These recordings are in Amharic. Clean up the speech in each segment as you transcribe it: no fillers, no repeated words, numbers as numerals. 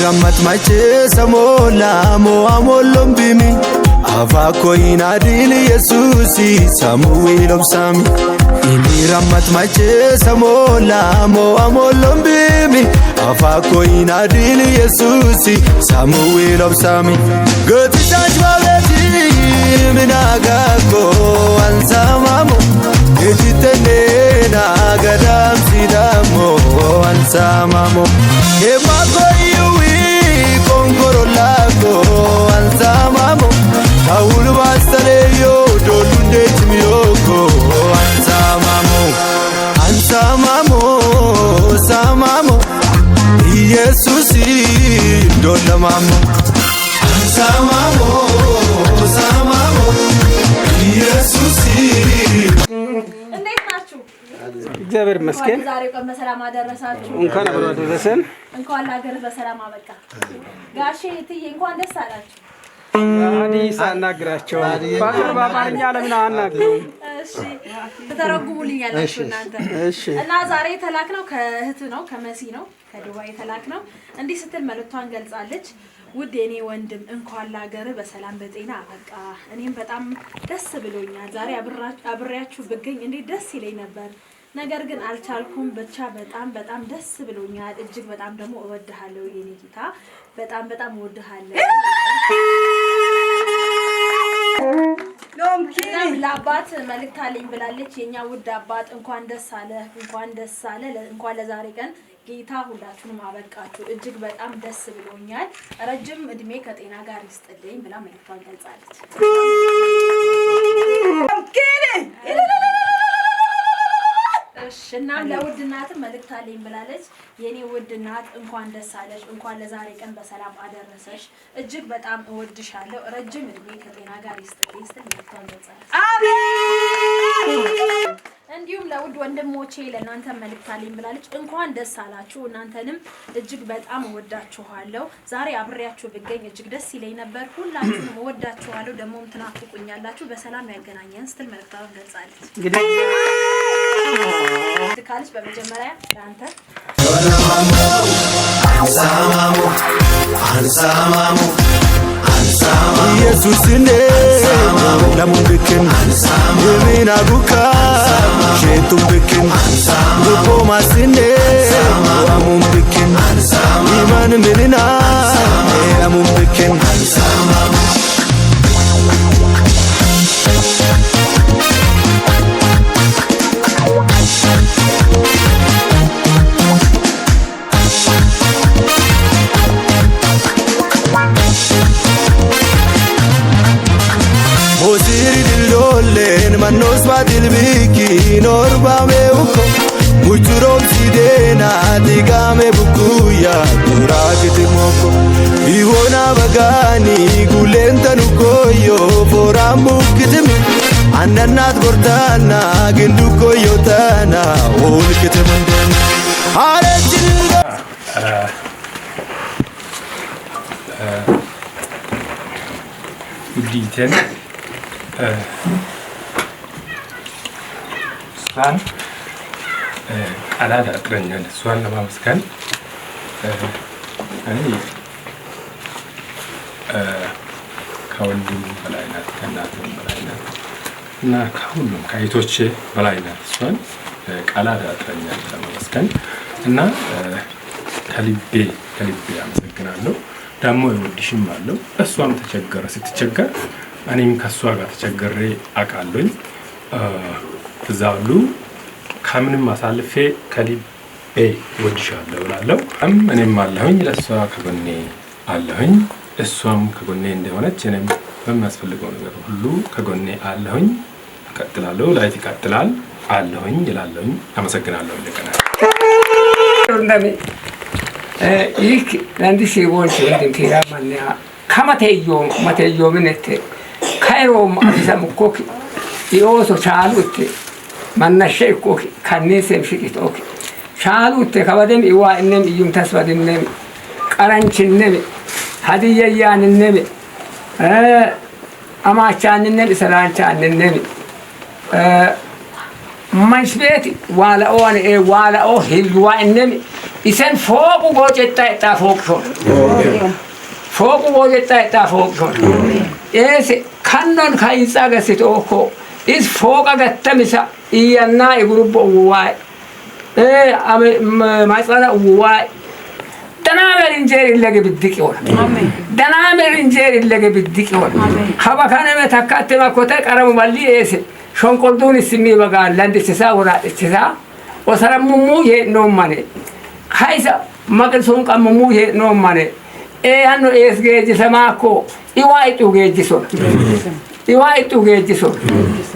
ramat mache samola mo amolom bimi Afako inadil Yesusi Samuel obsami Ini ramat mache samola mo amolom bimi Afako inadil Yesusi Samuel obsami Goti sajwaleti minagako ansamamo Ejitene na gadam sidamo ansamamo Emako yuwi kongoro lako ansamamo Kaulu basale yo dolunde timiyoko ansamamo Ansamamo samamo Yesusi dolamamo Ansamamo samamo Yesusi እግዚአብሔር ይመስገን ዛሬ ቀን በሰላም አደረሳችሁ እንኳን አብሮ አደረሰን እንኳን ለሀገር በሰላም አበቃ ጋሼ እትዬ እንኳን ደስ አላችሁ ሐዲስ አናግራቸው በአማርኛ ለምን አናግሩ እሺ ተተረጉሙልኛላችሁ እናንተ እሺ እና ዛሬ ተላክነው ከእህት ነው ከመሲ ነው ከዱባይ ተላክነው እንዲህ ስትል መልእክቷን ገልጻለች ውድ የኔ ወንድም እንኳን ለሀገር በሰላም በጤና አበቃ እኔም በጣም ደስ ብሎኛል ዛሬ አብሬያችሁ ብገኝ እንዴ ደስ ይለኝ ነበር ነገር ግን አልቻልኩም ብቻ በጣም ደስ ብሎኛል እጅግ በጣም ደግሞ እወድሃለሁ የኔ ጌታ በጣም እወድሃለሁ ለአባት መልእክት አለኝ ብላለች የኛ ውድ አባት እንኳን ደስ አለ እንኳን ለዛሬ ቀን ጌታ ሁላችሁንም አበቃችሁ እጅግ በጣም ደስ ብሎኛል ረጅም እድሜ ከጤና ጋር ይስጥልኝ ብላ መልእክቷን ገልጻለች እናም ለውድ እናት መልእክት አለኝ ብላለች የኔ ውድ እናት እንኳን ደስ አለሽ እንኳን ለዛሬ ቀን በሰላም አደረሰሽ እጅግ በጣም እወድሻለሁ ረጅም እድሜ ከጤና ጋር ይስጥልኝ ስትል መልእክቷን ገልጻለች አሜን እንዲሁም ለውድ ወንድሞቼ ለእናንተ መልእክት አለኝ ብላለች እንኳን ደስ አላችሁ እናንተንም እጅግ በጣም እወዳችኋለሁ ዛሬ አብሬያችሁ ብገኝ እጅግ ደስ ይለኝ ነበር ሁላችሁንም እወዳችኋለሁ ደሞም ትናፍቁኛላችሁ በሰላም ያገናኘን ስትል መልእክቷን ገልጻለች እንግዲህ ካለች በመጀመሪያ ለአንተ አንሳማሙ ኢየሱስኔ ለሙንድክን የሚናጉካ ሼቱብክን ጉቦማስኔ ለሙንድክን ኢማን ምንና ለሙንድክን Manos batil biki norba meuko muchurom sidena digame bukuya durakite moko iwona bagani gulentanu koyo foramu kitimi annanat gordana gindu koyo tana ol kitimundan arejinga diten Swan alada akranyan swan lama meskan ani ከወንድም በላይ ናት ከእናትም በላይ ናት እና ከሁሉም ከአይቶቼ በላይ ናት እሷን ቃላት አጥረኛል ለማመስገን እና ከልቤ አመሰግናለሁ ደግሞ ይወድሽም አለው እሷም ስትቸገር እኔም ከሷ ጋር ተቸገሬ አቃለኝ ተዛሉ ከምንም አሳልፌ ከልቤ ወድሻለሁ እላለሁ እኔም አለሁኝ ለሷ ከጎኔ አለሁኝ እሷም ከጎኔ እንደሆነች እኔም በሚያስፈልገው ነገር ሁሉ ከጎኔ አለሁኝ እቀጥላለሁ ላይት ይቀጥላል አለሁኝ እላለሁኝ አመሰግናለሁ እንደገና ይክ ለንዲሲ ወንት እንቲራ ማንያ ከመቴዮ ምንት ካይሮም አዲሰምኮክ ኢኦሶ ቻሉት ማናሸይኮክ ካኔሰም ሽቂቶክ ቻሉት ከበደም ኢዋ እነም ይዩም ተስበድነም ቀራንችነም ሀዲያያንነም አማቻንነም ሰላንቻንነም ማሽቤት ዋላኦን ዋላኦ ሂልዋ እነም إسن فوق وجدت فوق شون فوق وجدت فوق شون إيش كنن كاينسا غسيتوكو إس فوق غتمسا إيانا يغرب واي ما يصير واي دنامر إنجير اللي بدك يقول دنامر إنجير اللي بدك يقول خبا كان متكاتم أكوتة كرام مالي إيش شون كردون السمي بقال لاند تسا ورا تسا وسلام مموه نوم مانه خايسا مقصون كم مموه نوم مانه إيه أنو إيش جيج سماكو إيوايتو جيج سون إيوايتو جيج سون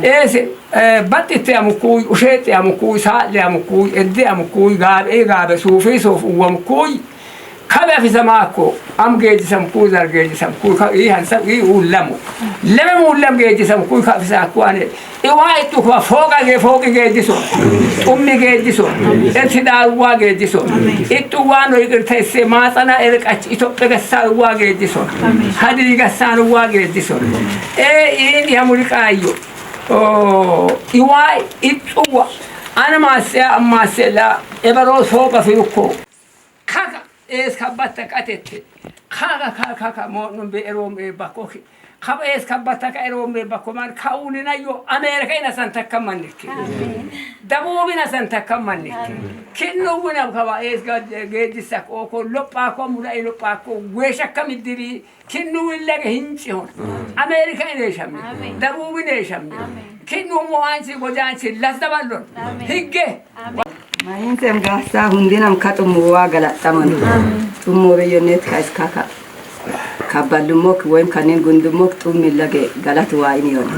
إيش بتت يا مكوي وشيت يا مكوي سال يا مكوي إدي يا مكوي قاب إيه قاب سوفي سوف ومكوي كذا في سماكو أم جيج سمكوي زر جيج سمكوي إيه هنسا إيه ولمو ولم جيج سمكوي كذا في ساكو أنا إيوايتو كوا فوق جيج سون أمي جيج سون إنتدار وا جيج سون إتوانو يكرتسي ما تنا إلك إتوبك سال وا جيج سون هذه كسان وا جيج سون إيه يا مولكايو إيواي إتوا أنا ما سلا إبروز فوق في ركو كاكا إيش كبتك أتت كاكا مو نبيروم بكوكي خب إيش كبتك إيروم بكومان كاولنا يو أمريكا إنسان تكملنك دبوبنا إنسان تكملنك كنو بنا بكوا إيش قد جديسك أو كل لباكو مولا لباكو ويشك كم يدري كنو ولا هنشون أمريكا إنشام دبوبنا إنشام كنو موانسي بوجانسي لازدبالون هيجة ما ينسم قاسا هندينام كاتم واقلا تمن ثم بيونيت كايس كاكا كابالموك وين كانين غندموك ثم لغي غلط واينيون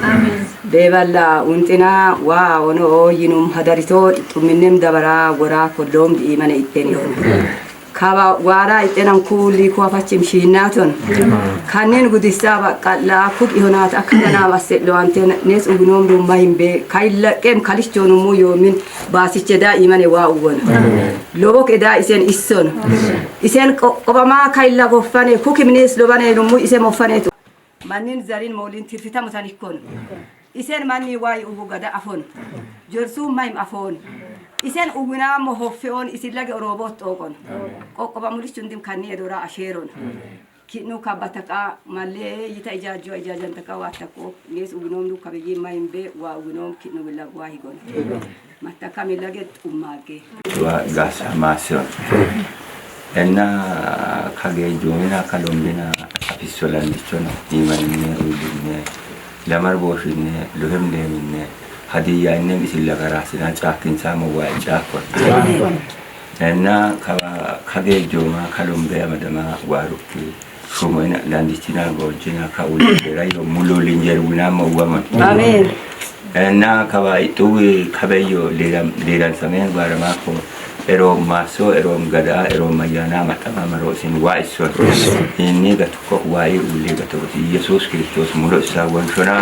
بيبالا ونتنا ونو ينوم هداريتو ثمنم دبرا ورا كلهم ايمان ايتنيون كابا وارا ايتنام كولي كوافاتشم شيناتون كانين غديسا بقلا كوك يونات اكدنا واسلو انتن نيس اوغنوم دومايم بي كايلا كيم كاليشتونو مو يومين باسيچدا ايمان واوون لوبوك ادا اسن اسون اسن قبما كايلا غفاني كوك منيس لوباني نمو اسن مفاني مانين زارين مولين تيفتا متانيكون اسن ماني واي اوغو غدا افون جورسو مايم افون إسان أغنى مهوفيون إسلاك روبوت أوكون قبا موليش تندم كاني دورا أشيرون كنو كابتكا مالي يتا إجاجو إجاجان تكا واتكو نيس أغنوم دو كبيجي ما ينبي وأغنوم كنو بلا واهيغون ماتكا ملاقت أماكي وغاسا ماسيون إننا كاقي جومينا كالومبينا أفيسولان ديشونا إيمانيني روديني لامر بوشيني لهم ديميني هدية إنهم يسيل غراسنا جاكين سامو واجاكون لأننا كاجي جوما كالومبيا مدما واروكي شومينا لانديتنا غوجينا كاولي رايو مولولين جرونا موامن آمين لأننا كايتوي كابيو ليران سمين بارماكو إروم ماسو إروم غدا إروم ميانا متما مروسين وايسون إني غتوكو واي ولي غتوكو يسوس كريستوس مولو ساوان شنا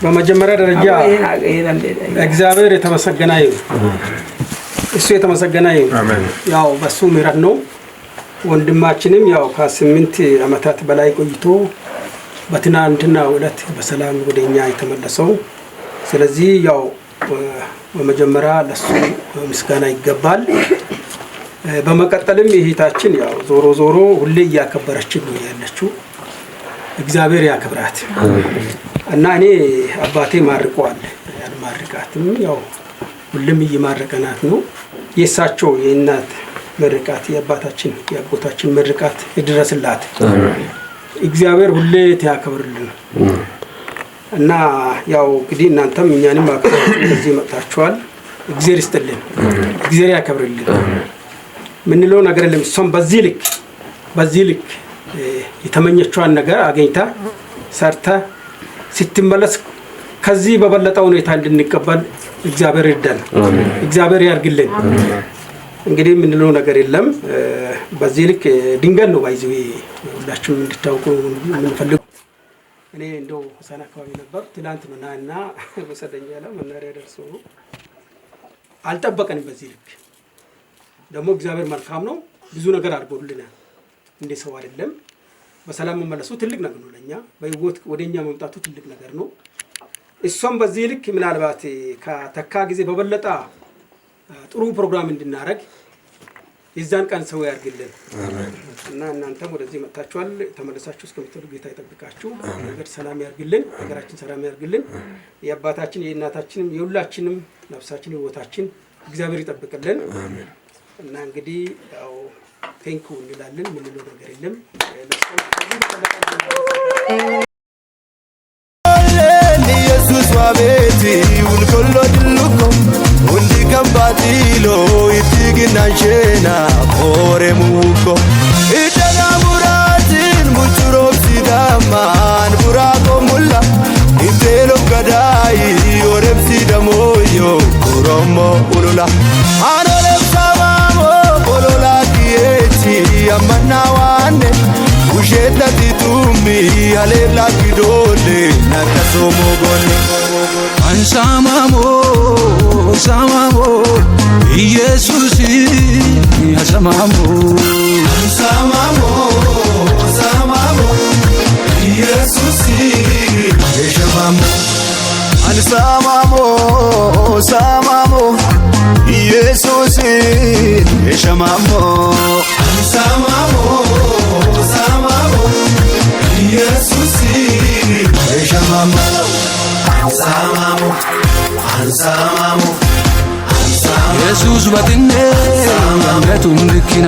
በመጀመሪያ ደረጃ እግዚአብሔር የተመሰገነ ይሁን እሱ የተመሰገነ ይሁን ያው በሱ ምሕረት ነው ወንድማችንም ያው ከ8 አመታት በላይ ቆይቶ በትናንትናው ዕለት በሰላም ወደኛ የተመለሰው ስለዚህ ያው በመጀመሪያ ለሱ ምስጋና ይገባል በመቀጠልም እህታችን ያው ዞሮ ሁሌ ያከበረችን ነው ያለችው እግዚአብሔር ያከብራት እና እኔ አባቴ ማርቋል ያልማርቃትም ያው ሁሉም ይማርቀናት ነው የሳቸው የእናት ምርቃት የአባታችን የአጎታችን ምርቃት ይድረስላት እግዚአብሔር ሁሌ ያከብርልን እና ያው እንግዲህ እናንተም እኛንም አከብራችሁ እዚህ መጣችኋል እግዚአብሔር ይስጥልን እግዚአብሔር ያከብርልን ምንለው ነገር የለም እሷም በዚህ ልክ የተመኘችዋን ነገር አገኝታ ሰርታ ስትመለስ ከዚህ በበለጠ ሁኔታ እንድንቀበል እግዚአብሔር ይርዳን እግዚአብሔር ያርግልን እንግዲህ ምንለው ነገር የለም በዚህ ልክ ድንገት ነው ባይዘው ሁላችሁም እንድታውቁ ምንፈልግ እኔ እንደው ሆሳና አካባቢ ነበር ትላንት ምናና በሰደኛላ መናሪያ ደርሶ አልጠበቀንም በዚህ ልክ ደግሞ እግዚአብሔር መልካም ነው ብዙ ነገር አድርጎልናል እንደ ሰው አይደለም በሰላም መመለሱ ትልቅ ነገር ነው ለኛ በህይወት ወደኛ መምጣቱ ትልቅ ነገር ነው እሷም በዚህ ልክ ምናልባት ከተካ ጊዜ በበለጠ ጥሩ ፕሮግራም እንድናረግ የዛን ቀን ሰው ያርግልን እና እናንተም ወደዚህ መጣችኋል ተመለሳችሁ እስከምትሉ ጌታ ይጠብቃችሁ ነገር ሰላም ያርግልን ሀገራችን ሰላም ያርግልን የአባታችን የእናታችንም የሁላችንም ነፍሳችን ህይወታችን እግዚአብሔር ይጠብቅልን አሜን እና እንግዲህ ያው ቴንኩ እንላለን ምንም ነገር የለም ኢየሱስ ዋቤቲ ውልኮሎ ድልኮ ሁንዲ ከምባቲሎ ይትግናሸና ኦሬሙኮ ኢደጋ ሙራትን ሙቹሮብሲዳማን ቡራቆ ሙላ ኢቴሎ ገዳይ ኦሬምሲ ደሞዮ ኩሮሞ ኡሉላ አኖረብሳማሞ ኦሎላ ኪየቺ አመናዋኔ Usheta titumi alela kidole nakasomo gone Ansamamo samamo Jesus asamamo Ansamamo samamo Jesus eshamamo Ansamamo samamo Jesus eshamamo Ansamamo ኢየሱስ እሸማሙ አንሳማሙ አንሳማሙ ኢየሱስ በትኔ ያንገቱም ልክና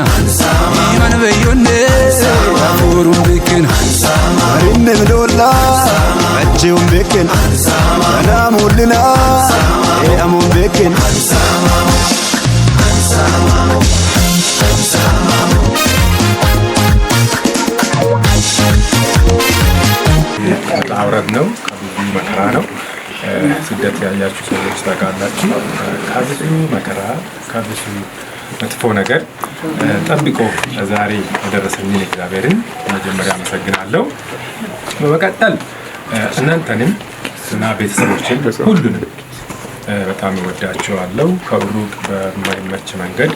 ኢማን በዮኔ አፉሩም ልክና ማሪም ዶላ አቼውም ልክና ሰላሙልና ያሙም ልክና አንሳማሙ አንሳማሙ አንሳማሙ አውረድ ነው ከብዙ መከራ ነው ስደት ያያችሁ ሰዎች ታውቃላችሁ ከብዙ መከራ ከብዙ መጥፎ ነገር ጠብቆ ዛሬ ያደረሰኝ እግዚአብሔርን መጀመሪያ አመሰግናለሁ በመቀጠል እናንተንም እና ቤተሰቦችን ሁሉንም በጣም እወዳቸዋለሁ ከሩቅ በማይመች መንገድ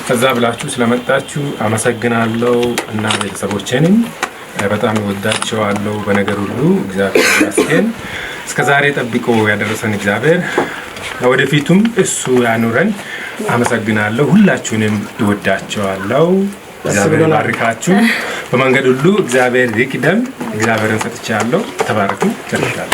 ከዛ ብላችሁ ስለመጣችሁ አመሰግናለሁ እና ቤተሰቦቼንም በጣም እወዳቸዋለሁ በነገር ሁሉ እግዚአብሔር ይመስገን እስከዛሬ ጠብቆ ያደረሰን እግዚአብሔር ወደፊቱም እሱ ያኑረን አመሰግናለሁ ሁላችሁንም እወዳቸዋለሁ እግዚአብሔር ይባርካችሁ በመንገድ ሁሉ እግዚአብሔር ይቅደም እግዚአብሔርን ሰጥቻለሁ ተባረኩ ተደርጋለሁ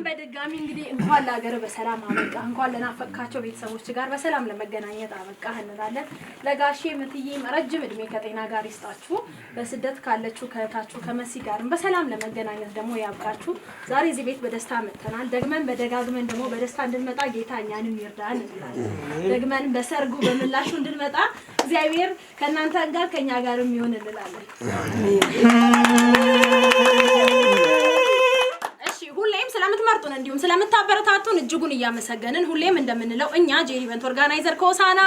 በድጋሚ እንግዲህ እንኳን ለሀገር በሰላም አበቃ እንኳን ለናፈቃቸው ቤተሰቦች ጋር በሰላም ለመገናኘት አበቃ እንላለን ለጋሼ ምትዬ ረጅም እድሜ ከጤና ጋር ይስጣችሁ በስደት ካለችው ከታችሁ ከመሲ ጋርም በሰላም ለመገናኘት ደግሞ ያብቃችሁ ዛሬ እዚህ ቤት በደስታ መጥተናል ደግመን በደጋግመን ደግሞ በደስታ እንድንመጣ ጌታ እኛንም ይርዳን እንላለን ደግመን በሰርጉ በመላሹ እንድንመጣ እግዚአብሔር ከእናንተ ጋር ከኛ ጋርም ይሁን እንላለን ሁሌም ስለምትመርጡን እንዲሁም ስለምታበረታቱን እጅጉን እያመሰገንን ሁሌም እንደምንለው እኛ ጄሪ ኢቨንት ኦርጋናይዘር ከሆሳና